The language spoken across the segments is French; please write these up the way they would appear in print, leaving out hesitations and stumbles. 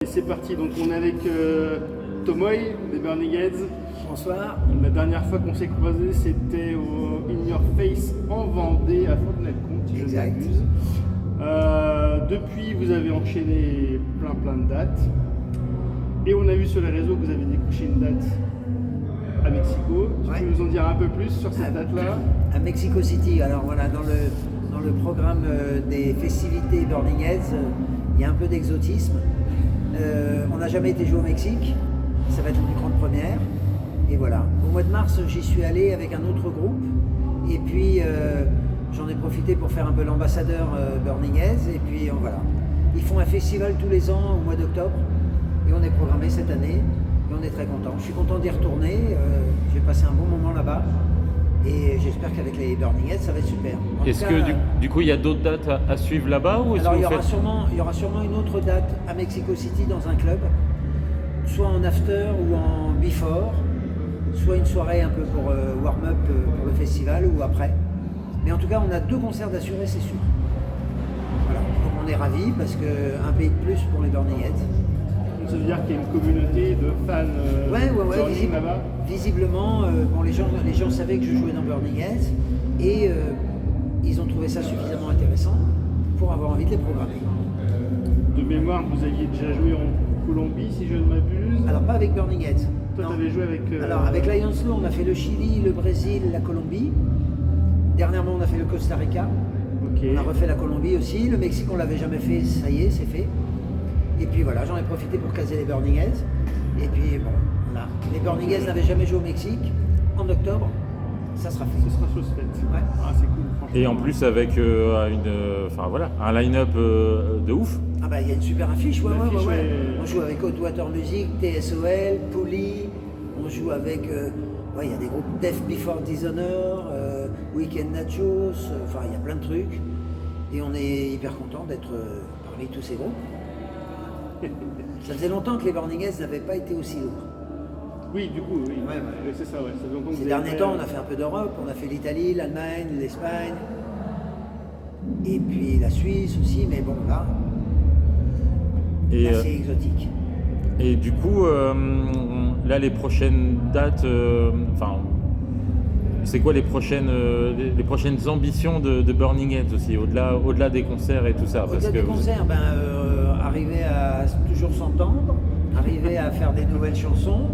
Et c'est parti, donc on est avec Tomoy des Burning Heads. Bonsoir. La dernière fois qu'on s'est croisés, c'était au In Your Face en Vendée à Fontenay-le-Comte, si je ne Exact. m'abuse. Depuis, vous avez enchaîné plein de dates. Et on a vu sur les réseaux que vous avez décroché une date à Mexico. Tu Ouais. peux nous en dire un peu plus sur cette date-là? À Mexico City. Alors voilà, dans le programme des festivités Burning Heads, il y a un peu d'exotisme. On n'a jamais été joué au Mexique. Ça va être une grande première. Et voilà. Au mois de mars, j'y suis allé avec un autre groupe. Et puis, j'en ai profité pour faire un peu l'ambassadeur Burning Heads. Et puis, voilà. Ils font un festival tous les ans au mois d'octobre. Et on est programmé cette année. Et on est très content. Je suis content d'y retourner. J'ai passé un bon moment là-bas. Et j'espère qu'avec les Burning Heads, ça va être super. En Est-ce tout cas, que du coup il y a d'autres dates à suivre là-bas ou est-ce alors que il y vous aura faites... sûrement une autre date à Mexico City dans un club, soit en after ou en before, soit une soirée un peu pour warm-up pour le festival ou après. Mais en tout cas, on a 2 concerts d'assurés, c'est sûr. Voilà. Donc on est ravis parce qu'un pays de plus pour les Burning Heads. Donc ça veut dire qu'il y a une communauté de fans Ouais, Burning là-bas. visiblement, bon, les gens savaient que je jouais dans Burning Heads et ils ont trouvé ça suffisamment intéressant pour avoir envie de les programmer. De mémoire, vous aviez déjà joué en Colombie, si je ne m'abuse. Alors pas avec Burning Heads. Toi, Non. tu avais joué avec... Alors avec Lions Law, on a fait le Chili, le Brésil, la Colombie. Dernièrement, on a fait le Costa Rica. Ok. On a refait la Colombie aussi. Le Mexique, on l'avait jamais fait, ça y est, c'est fait. Et puis voilà, j'en ai profité pour caser les Burning Heads. Et puis bon, voilà. Les Burning Heads n'avaient jamais joué au Mexique. En octobre, ça sera fait. Ce sera chose faite. Ouais. Ah, c'est cool, franchement. Et en plus avec un line-up de ouf. Ah bah il y a une super affiche, ouais. L'affiche, ouais. On joue avec Hot Water Music, TSOL, Pouli, on joue avec, il y a des groupes Death Before Dishonor, Weekend Nachos, enfin il y a plein de trucs. Et on est hyper content d'être parmi tous ces groupes. Ça faisait longtemps que les Burning Heads n'avaient pas été aussi lourds. Oui, du coup, oui. Ouais. Ouais, c'est ça, ouais. Ça fait longtemps que Ces vous avez derniers fait, temps, on a fait un peu d'Europe, on a fait l'Italie, l'Allemagne, l'Espagne, et puis la Suisse aussi, mais bon là, Et, c'est exotique. et du coup, là les prochaines dates, c'est quoi les prochaines ambitions de Burning Heads aussi, au-delà des concerts et tout ça Au-delà des concerts, arriver à toujours s'entendre, arriver à faire des nouvelles chansons,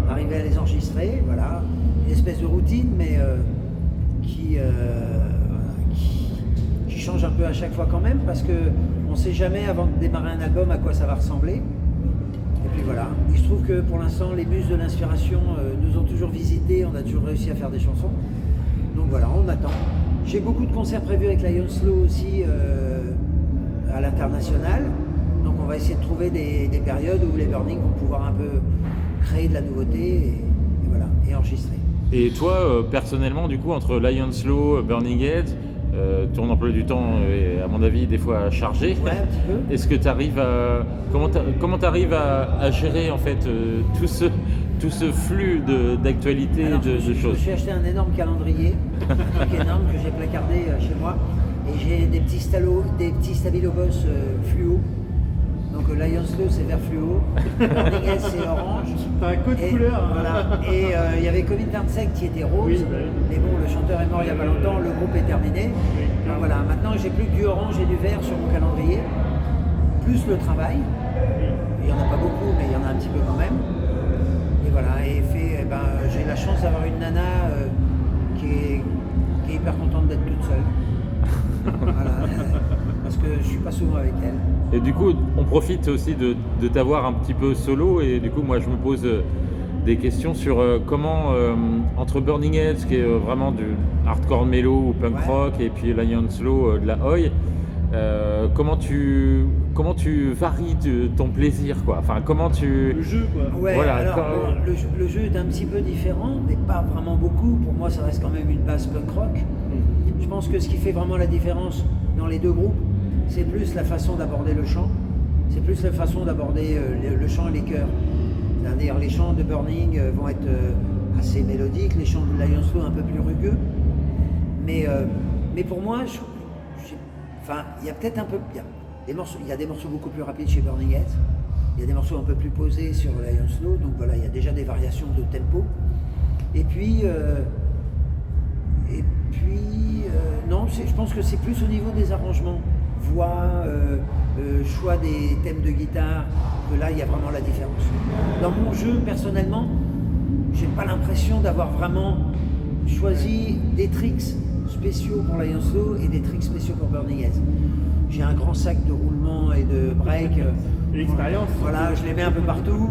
arriver à les enregistrer, voilà. Une espèce de routine, mais qui change un peu à chaque fois quand même, parce qu'on ne sait jamais avant de démarrer un album à quoi ça va ressembler. Et puis voilà, il se trouve que pour l'instant, les muses de l'inspiration nous ont toujours visités, on a toujours réussi à faire des chansons. Donc voilà, on attend. J'ai beaucoup de concerts prévus avec Lions Law aussi à l'international. Donc on va essayer de trouver des périodes où les Burning vont pouvoir un peu créer de la nouveauté et voilà, et enregistrer. Et toi, personnellement, du coup, entre Lions Law, Burning Heads, ton emploi du temps est, à mon avis, des fois chargé. Ouais, un petit peu. Est-ce que tu arrives à... Comment tu arrives à gérer, en fait, tout ce flux d'actualités et Alors, de je me choses? suis acheté un énorme calendrier, un truc énorme que j'ai placardé chez moi. Et j'ai des petits Stabilo Boss fluo. Donc Lions Law c'est vert fluo, Burning Heads c'est orange. T'as un code Et, couleur. Hein. voilà. Et il y avait Comintern qui était rose, Oui, bah oui. mais bon, le chanteur est mort il n'y a pas longtemps, le groupe est terminé. Donc voilà, maintenant j'ai plus que du orange et du vert sur mon calendrier, plus le travail. Il n'y en a pas beaucoup, mais il y en a un petit peu quand même. Et voilà, j'ai la chance d'avoir une nana qui est hyper contente d'être toute seule. Voilà, parce que je suis pas souvent avec elle. Et du coup, on profite aussi de t'avoir un petit peu solo. Et du coup, moi, je me pose des questions sur comment, entre Burning Heads, qui est vraiment du hardcore mélo ou punk Ouais. rock, et puis Lions Law, de la Oi, comment tu varies ton plaisir, quoi. Enfin, comment tu... Le jeu, quoi. Ouais, Voilà, alors le jeu est un petit peu différent, mais pas vraiment beaucoup. Pour moi, ça reste quand même une base punk rock. Je pense que ce qui fait vraiment la différence dans les deux groupes, c'est plus la façon d'aborder le chant, c'est plus la façon d'aborder le chant et les chœurs. C'est-à-dire les chants de Burning vont être assez mélodiques, les chants de Lions Law un peu plus rugueux. Mais pour moi, il y a peut-être un peu... Il y a des morceaux beaucoup plus rapides chez Burning Heads. Il y a des morceaux un peu plus posés sur Lion Slow, donc voilà, il y a déjà des variations de tempo. Et puis, non, je pense que c'est plus au niveau des arrangements, voix, choix des thèmes de guitare, que là il y a vraiment la différence. Dans mon jeu, personnellement, j'ai pas l'impression d'avoir vraiment choisi des tricks spéciaux pour Lion Slow et des tricks spéciaux pour Burning Heads. J'ai un grand sac de roulement et de break. Et l'expérience. Voilà, je les mets un peu partout.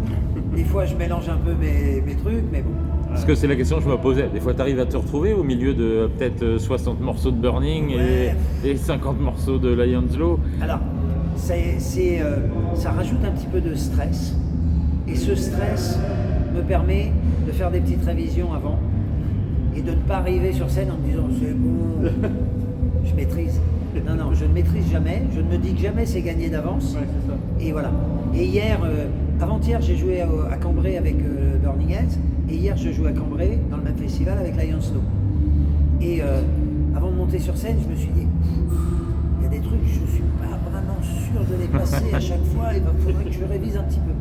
Des fois, je mélange un peu mes trucs, mais bon. Parce que c'est la question que je me posais. Des fois, tu arrives à te retrouver au milieu de peut-être 60 morceaux de Burning et 50 morceaux de Lion Slow. Alors, ça rajoute un petit peu de stress. Et ce stress me permet de faire des petites révisions avant et de ne pas arriver sur scène en me disant c'est bon, je maîtrise. Non, je ne maîtrise jamais. Je ne me dis que jamais c'est gagné d'avance. Ouais, c'est ça. Et voilà. Et hier, avant-hier, j'ai joué à Cambrai avec Burning Heads. Et hier, je joue à Cambrai, dans le même festival, avec Lion Slow. Et avant de monter sur scène, je me suis dit, il y a des trucs, je ne suis pas vraiment sûr de les passer à chaque fois, il faudrait que je révise un petit peu.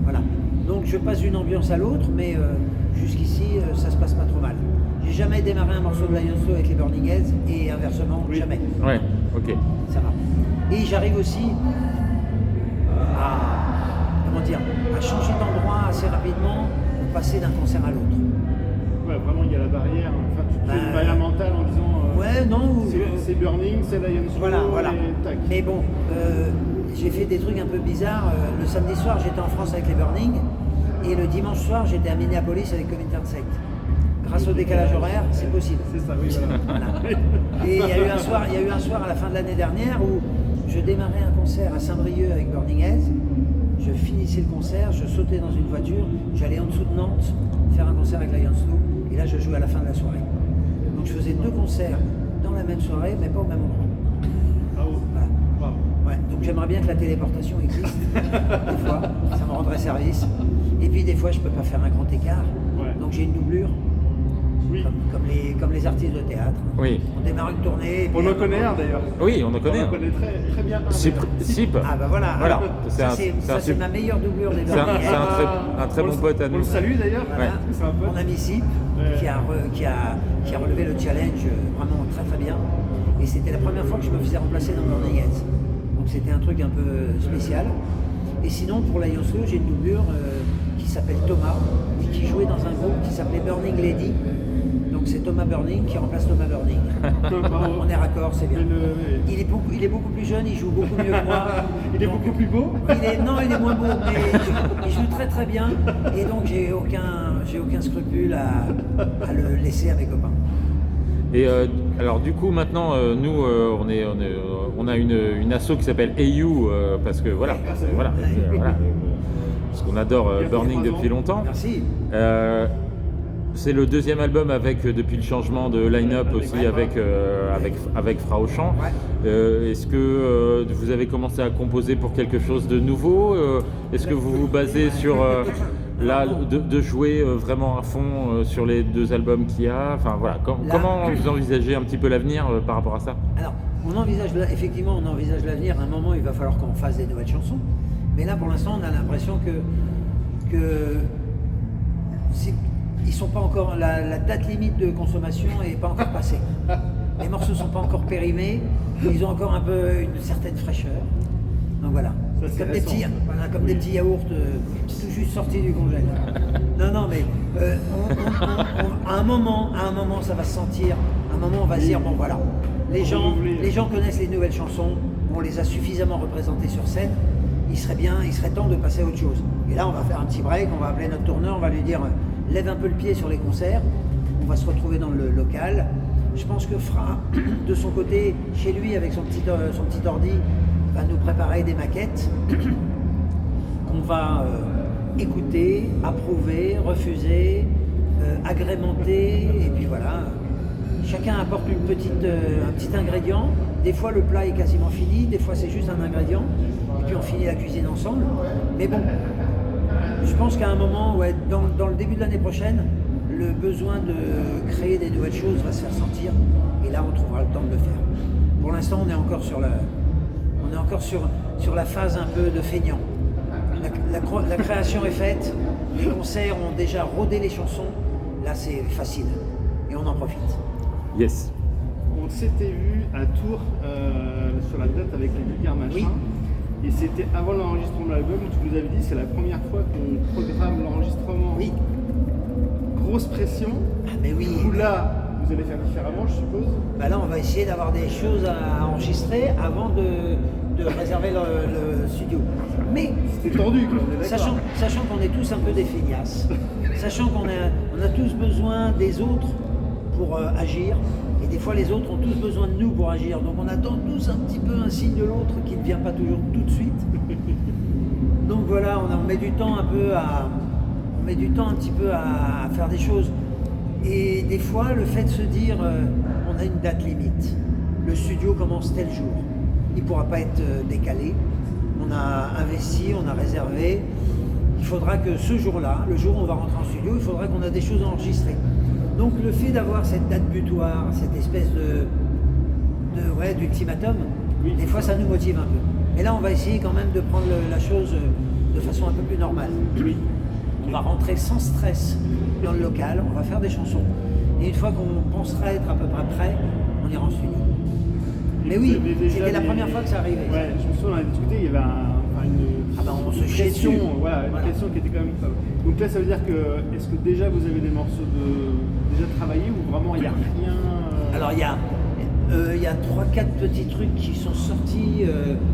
Voilà. Donc je passe d'une ambiance à l'autre, mais jusqu'ici, ça se passe pas trop mal. J'ai jamais démarré un morceau de Lion Slow avec les Burning Heads, et inversement, jamais. Ouais, ok. Ça va. Et j'arrive aussi à changer d'endroit assez rapidement pour passer d'un concert à l'autre. Ouais, vraiment, il y a la barrière. Enfin, tu fais une barrière mentale en disant. Ouais, non. C'est Burning, c'est Lion Slow. Voilà. Et tac. Mais bon, j'ai fait des trucs un peu bizarres. Le samedi soir, j'étais en France avec les Burning. Et le dimanche soir, j'étais à Minneapolis avec Community Insect. Grâce au décalage horaire, c'est possible. C'est ça, oui, voilà. Voilà. Et il y a eu un soir à la fin de l'année dernière où je démarrais un concert à Saint-Brieuc avec Burning Heads. Je finissais le concert, je sautais dans une voiture, j'allais en dessous de Nantes faire un concert avec Lion Slow. Et là, je jouais à la fin de la soirée. Donc je faisais 2 concerts dans la même soirée, mais pas au même endroit. Bravo. Voilà. Bravo. Ouais, donc j'aimerais bien que la téléportation existe, des fois, ça me rendrait service. Et puis des fois, je peux pas faire un grand écart, Ouais. donc j'ai une doublure, Oui. comme les artistes de théâtre. Oui. On démarre une tournée. et puis On en à un connaît moment- un d'ailleurs. Oui, on en connaît. On en connaît très, très bien un. Sip. d'ailleurs. Sip. Ah bah voilà, Voilà. alors, C'est c'est ma meilleure doublure des C'est un Burning Heads. très On bon le- pote à On nous. le salue d'ailleurs. Voilà. C'est un pote. Mon ami Sip, Ouais. qui a relevé le challenge vraiment très très bien. Et c'était la première fois que je me faisais remplacer dans Burning Heads. Donc c'était un truc un peu spécial. Et sinon, pour Lion Slow, j'ai une doublure qui s'appelle Thomas et qui jouait dans un groupe qui s'appelait Burning Lady. Donc c'est Thomas Burning qui remplace Thomas Burning. On est raccord, c'est bien. Il est beaucoup plus jeune, il joue beaucoup mieux que moi. Il est Donc, beaucoup plus beau. non, il est moins beau, mais il joue très très bien. Et donc j'ai aucun scrupule à le laisser à mes copains. Et alors du coup maintenant nous on a une asso qui s'appelle AU parce que voilà, voilà, parce qu'on adore Burning depuis longtemps. Merci. C'est le 2e album avec depuis le changement de line-up aussi avec Frauchamp. Ouais. Est-ce que vous avez commencé à composer pour quelque chose de nouveau Est-ce que vous vous basez sur là de jouer vraiment à fond sur les 2 albums qu'il y a? Enfin voilà, comment vous envisagez un petit peu l'avenir par rapport à ça? Alors, on envisage l'avenir. À un moment, il va falloir qu'on fasse des nouvelles chansons. Mais là, pour l'instant, on a l'impression que ils sont pas encore, la date limite de consommation n'est pas encore passée. Les morceaux sont pas encore périmés. Ils ont encore un peu une certaine fraîcheur. Donc voilà. Ça, c'est Comme, récent. des petits yaourts tout juste sortis du congélateur. Non, mais à un moment, ça va se sentir. À un moment, on va se dire bon voilà. Les gens connaissent les nouvelles chansons. On les a suffisamment représentées sur scène. Il serait temps de passer à autre chose. Et là, on va faire un petit break. On va appeler notre tourneur. On va lui dire lève un peu le pied sur les concerts. On va se retrouver dans le local. Je pense que Fra, de son côté, chez lui, avec son petit ordi, va nous préparer des maquettes qu'on va écouter, approuver, refuser, agrémenter, et puis voilà. Chacun apporte un petit ingrédient. Des fois, le plat est quasiment fini, des fois, c'est juste un ingrédient, et puis on finit la cuisine ensemble. Mais bon, je pense qu'à un moment, ouais, dans le début de l'année prochaine, le besoin de créer des nouvelles choses va se faire sentir, et là, on trouvera le temps de le faire. Pour l'instant, on est encore sur la phase un peu de feignant. la création est faite, les concerts ont déjà rodé les chansons, là c'est facile et on en profite. Yes. On s'était vu à Tours sur la date avec les vulgaires machins. Oui. Et c'était avant l'enregistrement de l'album, tu nous avais dit c'est la première fois qu'on programme l'enregistrement. Oui. Grosse pression. Ah mais oui. Du coup là, vous allez faire différemment, je suppose. Bah là on va essayer d'avoir des choses à enregistrer avant de réserver le studio. Mais C'était tendu, quoi, on est d'accord. sachant qu'on est tous un peu des feignasses, sachant qu'on a tous besoin des autres pour agir, et des fois les autres ont tous besoin de nous pour agir, donc on attend tous un petit peu un signe de l'autre qui ne vient pas toujours tout de suite. Donc voilà, on met du temps un petit peu à faire des choses. Et des fois, le fait de se dire, on a une date limite, le studio commence tel jour, il ne pourra pas être décalé, on a investi, on a réservé, il faudra que ce jour-là, le jour où on va rentrer en studio, il faudra qu'on a des choses enregistrées. Donc le fait d'avoir cette date butoir, cette espèce d'ultimatum, Oui. des fois ça nous motive un peu. Et là, on va essayer quand même de prendre la chose de façon un peu plus normale. Oui. On va rentrer sans stress dans le local, on va faire des chansons. Et une fois qu'on pensera être à peu près prêt, on ira en studio. Mais oui, Vous avez déjà c'était la des- première fois que ça arrivait. Ouais, je me souviens, on a discuté, il y avait une Ah bah, on se chiait pression, dessus. voilà, une Voilà. pression qui était quand même pas mal. Donc là, ça veut dire que, est-ce que déjà vous avez des morceaux déjà travaillés ou vraiment il n'y a rien Alors il y a 3-4 petits trucs qui sont sortis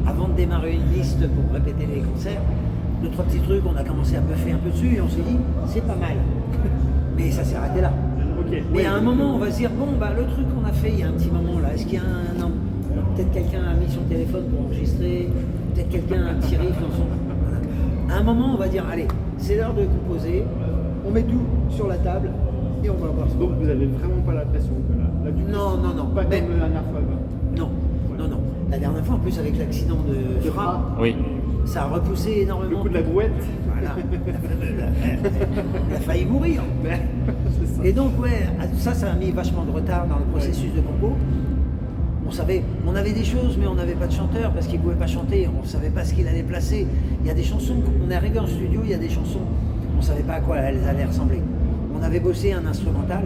avant de démarrer une liste pour répéter les concerts. 2-3 petits trucs, on a commencé à buffer un peu dessus et on s'est dit, c'est pas mal. Mais ça s'est arrêté là. Ok. Mais Ouais, à un moment, on va se dire, bon, bah, le truc qu'on a fait il y a un petit moment là, est-ce qu'il y a un. Peut-être quelqu'un a mis son téléphone pour enregistrer, peut-être quelqu'un a un petit riff dans son. Voilà. À un moment, on va dire, allez, c'est l'heure de composer, on met tout sur la table et on va voir ce qu'on Donc va vous n'avez vraiment pas la pression quoi, là, du coup, Non, non, non. Pas Mais- comme la dernière fois. Quoi. Non, non, non. La dernière fois, en plus, avec l'accident de frein, Oui. ça a repoussé Le énormément. coup de la brouette. Voilà. Il a failli mourir. C'est ça. Et donc, ouais, ça a mis vachement de retard dans le processus de compo. On avait des choses, mais on n'avait pas de chanteur parce qu'il ne pouvait pas chanter. On ne savait pas ce qu'il allait placer. Il y a des chansons, on est arrivé en studio, il y a des chansons, on ne savait pas à quoi elles allaient ressembler. On avait bossé un instrumental,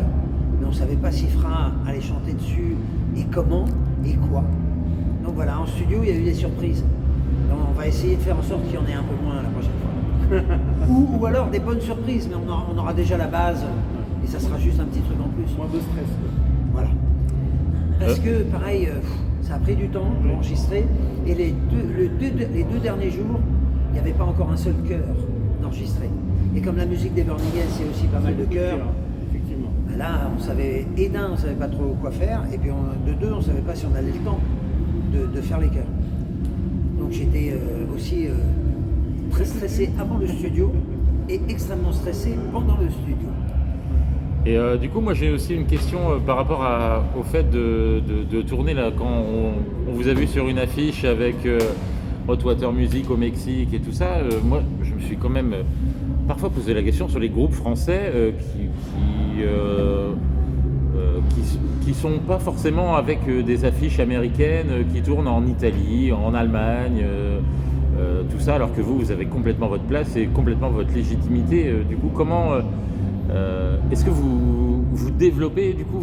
mais on ne savait pas si Fra allait chanter dessus, et comment, et quoi. Donc voilà, en studio, il y a eu des surprises. Donc, on va essayer de faire en sorte qu'il y en ait un peu moins la prochaine fois. ou alors des bonnes surprises, mais on aura déjà la base, et ça sera juste un petit truc en plus. Moins de stress. Quoi. Voilà. Parce que, pareil, ça a pris du temps pour enregistrer. Et les deux derniers jours, il n'y avait pas encore un seul chœur d'enregistrer. Et comme la musique des Burning Heads, c'est aussi pas mal de Beaucoup chœurs, cœur, effectivement. ben là, on savait, et d'un, on ne savait pas trop quoi faire. Et puis de deux, on ne savait pas si on allait le temps de faire les chœurs. Donc j'étais aussi très stressé avant le studio et extrêmement stressé pendant le studio. Et du coup, moi j'ai aussi une question par rapport au fait de tourner là, quand on vous a vu sur une affiche avec Hot Water Music au Mexique et tout ça. Moi, je me suis quand même parfois posé la question sur les groupes français qui sont pas forcément avec des affiches américaines, qui tournent en Italie, en Allemagne, tout ça, alors que vous avez complètement votre place et complètement votre légitimité. Du coup, comment est-ce que vous développez du coup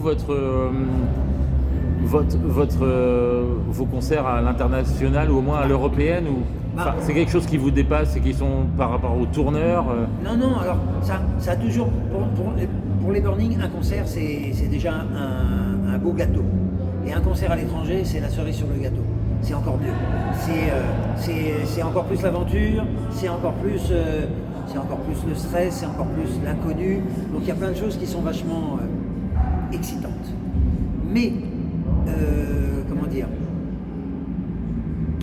vos concerts à l'international ou au moins à l'européenne ou enfin, c'est quelque chose qui vous dépasse et qui sont par rapport aux tourneurs Non, alors ça a toujours, pour les Burning, un concert c'est déjà un beau gâteau. Et un concert à l'étranger, c'est la cerise sur le gâteau. C'est encore mieux. C'est encore plus l'aventure, c'est encore plus le stress, c'est encore plus l'inconnu. Donc il y a plein de choses qui sont vachement excitantes. Mais, comment dire,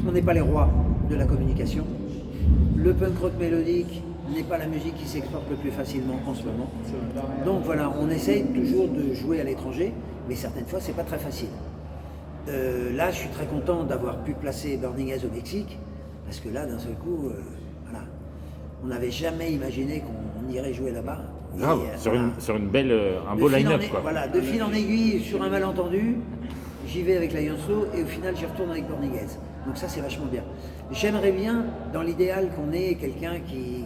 on n'est pas les rois de la communication. Le punk rock mélodique n'est pas la musique qui s'exporte le plus facilement en ce moment. Donc voilà, on essaye toujours de jouer à l'étranger, mais certaines fois c'est pas très facile. Là, je suis très content d'avoir pu placer Burning Heads au Mexique, parce que là, d'un seul coup, voilà, on n'avait jamais imaginé qu'on irait jouer là-bas. grave Et, sur voilà. une belle un beau De fil line-up en quoi. Voilà, de fil en aiguille, sur un malentendu, j'y vais avec Lion Slow et au final j'y retourne avec Burning Heads. Donc ça, c'est vachement bien. J'aimerais bien, dans l'idéal, qu'on ait quelqu'un qui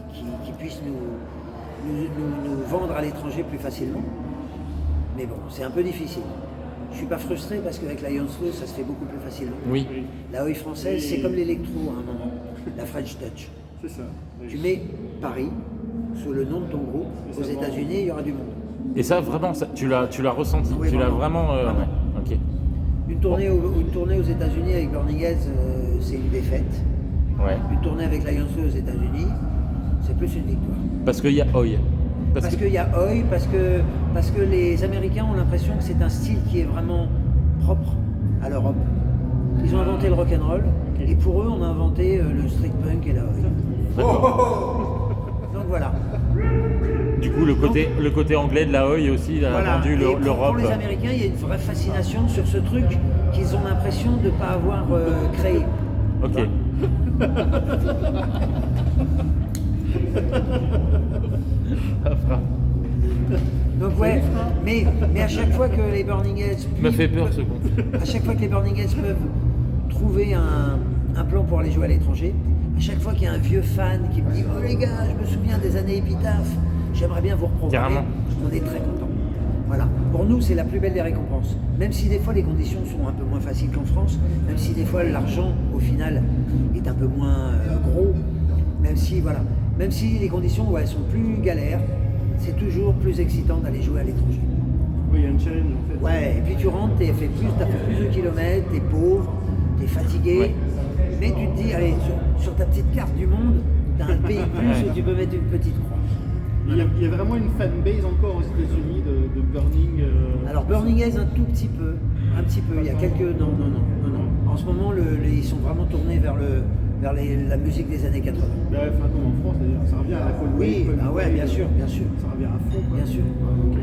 puisse nous vendre à l'étranger plus facilement. Mais bon, c'est un peu difficile. Je suis pas frustré parce qu'avec la Lionsflow, ça se fait beaucoup plus facilement. Oui. La Oi française, c'est comme l'électro à un moment, la French Touch. C'est ça. Oui. Tu mets Paris sous le nom de ton groupe, aux États-Unis, il y aura du monde. Et ça, vraiment, tu l'as ressenti. Oui, tu l'as vraiment. vraiment. Vraiment. Ok. Une tournée aux États-Unis avec Burning Heads, c'est une défaite. Ouais. Une tournée avec la Lionsflow aux États-Unis, c'est plus une victoire. Parce qu'il y a Oi. Parce qu'il y a Oi, parce que les Américains ont l'impression que c'est un style qui est vraiment propre à l'Europe. Ils ont inventé le rock'n'roll, et pour eux, on a inventé le street punk et la Oi. Donc voilà. Du coup, le côté anglais de la Oi aussi, il a Voilà. vendu Et pour l'Europe. les Américains, il y a une vraie fascination sur ce truc qu'ils ont l'impression de ne pas avoir créé. Ok. Donc ouais, mais à chaque fois que les Burning Heads Me fait peur ce con. à chaque fois que les Burning Heads peuvent trouver un plan pour aller jouer à l'étranger, à chaque fois qu'il y a un vieux fan qui me dit « Oh les gars, je me souviens des années Épitaphe, j'aimerais bien vous reprogrammer Carrément. », on est très contents. Voilà. Pour nous, c'est la plus belle des récompenses. Même si des fois les conditions sont un peu moins faciles qu'en France, même si des fois l'argent, au final, est un peu moins gros, même si les conditions elles sont plus galères, c'est toujours plus excitant d'aller jouer à l'étranger. Oui, il y a un challenge en fait. Ouais, et puis tu rentres, t'as fait plus de kilomètres, t'es pauvre, t'es fatigué, Ouais. mais tu te dis, allez, sur ta petite carte du monde, t'as un pays de plus où tu peux mettre une petite croix. Il y a vraiment une fanbase encore aux États-Unis de Burning. Alors Burning Heads un tout petit peu, il y a quelques... Non. En ce moment, ils sont vraiment tournés vers la musique des années 80. Bah, enfin, comme en France d'ailleurs, ça revient à la Cold Oui, Wave, bah ouais, bien sûr. Ça revient à fond. Quoi. Bien sûr.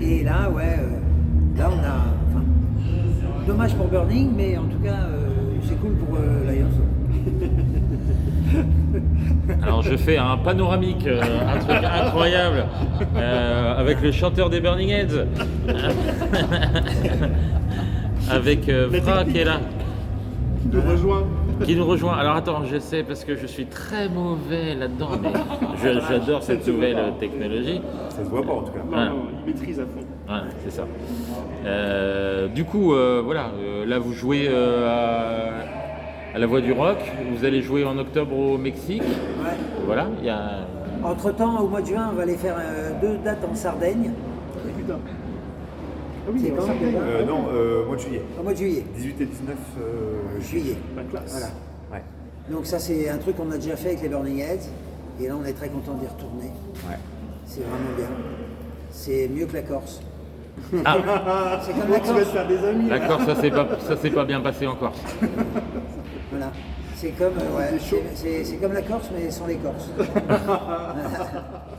Et là, là on a... Enfin, dommage pour Burning, mais en tout cas, c'est cool pour Lions. Alors je fais un panoramique, un truc incroyable, avec le chanteur des Burning Heads, avec Fra qui est là, De rejoindre. qui nous rejoint. Alors attends, je sais parce que je suis très mauvais là-dedans, mais j'adore cette nouvelle technologie. Ça se voit pas en tout cas. Non, Voilà. non, il maîtrise à fond. Ouais, c'est ça. Du coup, voilà, là vous jouez à la Voix du Rock, vous allez jouer en octobre au Mexique. Ouais. Voilà, il y a... Entre-temps, au mois de juin, on va aller faire 2 dates en Sardaigne. Putain. Ah oui, C'est en quand Sardaigne. Non, mois de juillet. Au mois de juillet. 18 et 19 Juillet. La classe. Voilà. Ouais. Donc ça, c'est un truc qu'on a déjà fait avec les Burning Heads. Et là, on est très content d'y retourner. Ouais. C'est vraiment bien. C'est mieux que la Corse. Ah, C'est comme la Tu vas te Corse. faire des amis. la là. Corse, ça s'est pas bien passé en Corse. Voilà. C'est comme, c'est comme la Corse, mais sans les Corses.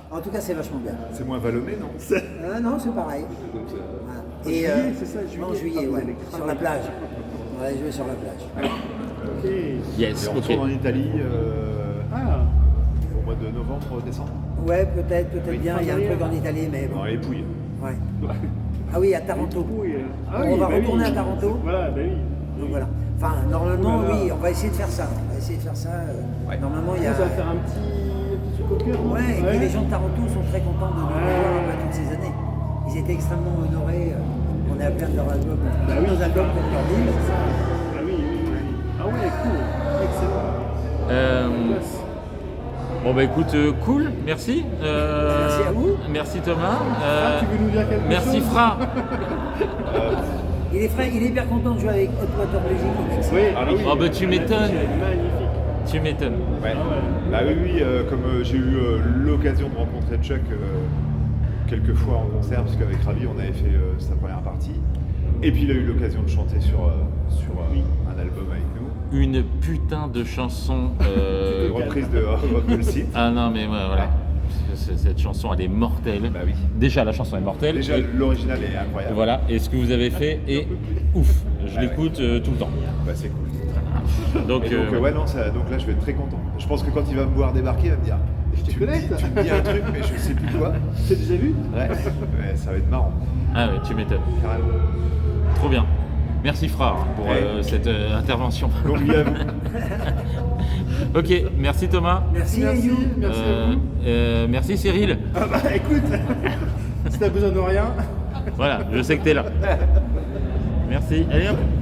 En tout cas, c'est vachement bien. C'est moins vallonné, non? Non, c'est pareil. Voilà. Et Juillet, c'est ça, juillet. en juillet, Ah, ouais. vous allez Sur la plage. On va aller jouer sur la plage. Ok. Yes, Et on ok. retourne en Italie Ah, au mois de novembre, décembre. Ouais, peut-être Oui. bien. Il y a un truc en Italie, mais bon. Dans les Pouilles. Ouais. Ah oui, à Taranto. oui. Ah On oui, va bah retourner oui. à Taranto. Voilà, bah oui. Donc voilà. Enfin, normalement, Oh là là. oui, on va essayer de faire ça. Normalement, il y a. Ça va faire un petit truc au cœur. non Ouais, et puis les gens de Taranto sont très contents de nous revoir après toutes ces années. Ils étaient extrêmement honorés qu'on ait appelé un de leurs albums. Bah oui. Nos albums comme leur ville. Ah oui. Ah ouais, cool. Excellent. Classe. Bon bah écoute, cool, merci. Merci à vous. Merci Thomas. Tu veux nous dire quelque Merci chose Fra. Il est hyper content de jouer avec Hot Water Music au Mexique. Oui, Ah oui. Oh bah tu m'étonnes. Magnifique. Tu m'étonnes. Ouais. Ah ouais. Bah oui, comme j'ai eu l'occasion de rencontrer Chuck quelques fois en concert, parce qu'avec Ravi, on avait fait sa première partie. Et puis il a eu l'occasion de chanter sur un album avec nous. Une putain de chanson. Une reprise de Rock the Seat. Ah non mais ouais, voilà. Cette chanson elle est mortelle. Bah oui. Déjà la chanson est mortelle. Déjà, Et- l'original est incroyable. Voilà, et ce que vous avez fait est ouf. Je Ouais, l'écoute tout le temps. Bah c'est cool. Donc, Et donc, ouais, non, donc là, je vais être très content. Je pense que quand il va me voir débarquer, il va me dire Je te connais, tu me dis un truc, mais je sais plus quoi. T'as déjà vu? Ouais, ça va être marrant, ah ouais, tu m'étonnes. carrément. Trop bien. Merci Fra pour Ouais. cette intervention. Donc, oui, à vous. Ok, merci Thomas. Merci, Merci, You. merci à vous. Merci Cyril. Ah bah écoute, si t'as besoin de rien. Voilà, je sais que t'es là. Merci. Allez hop.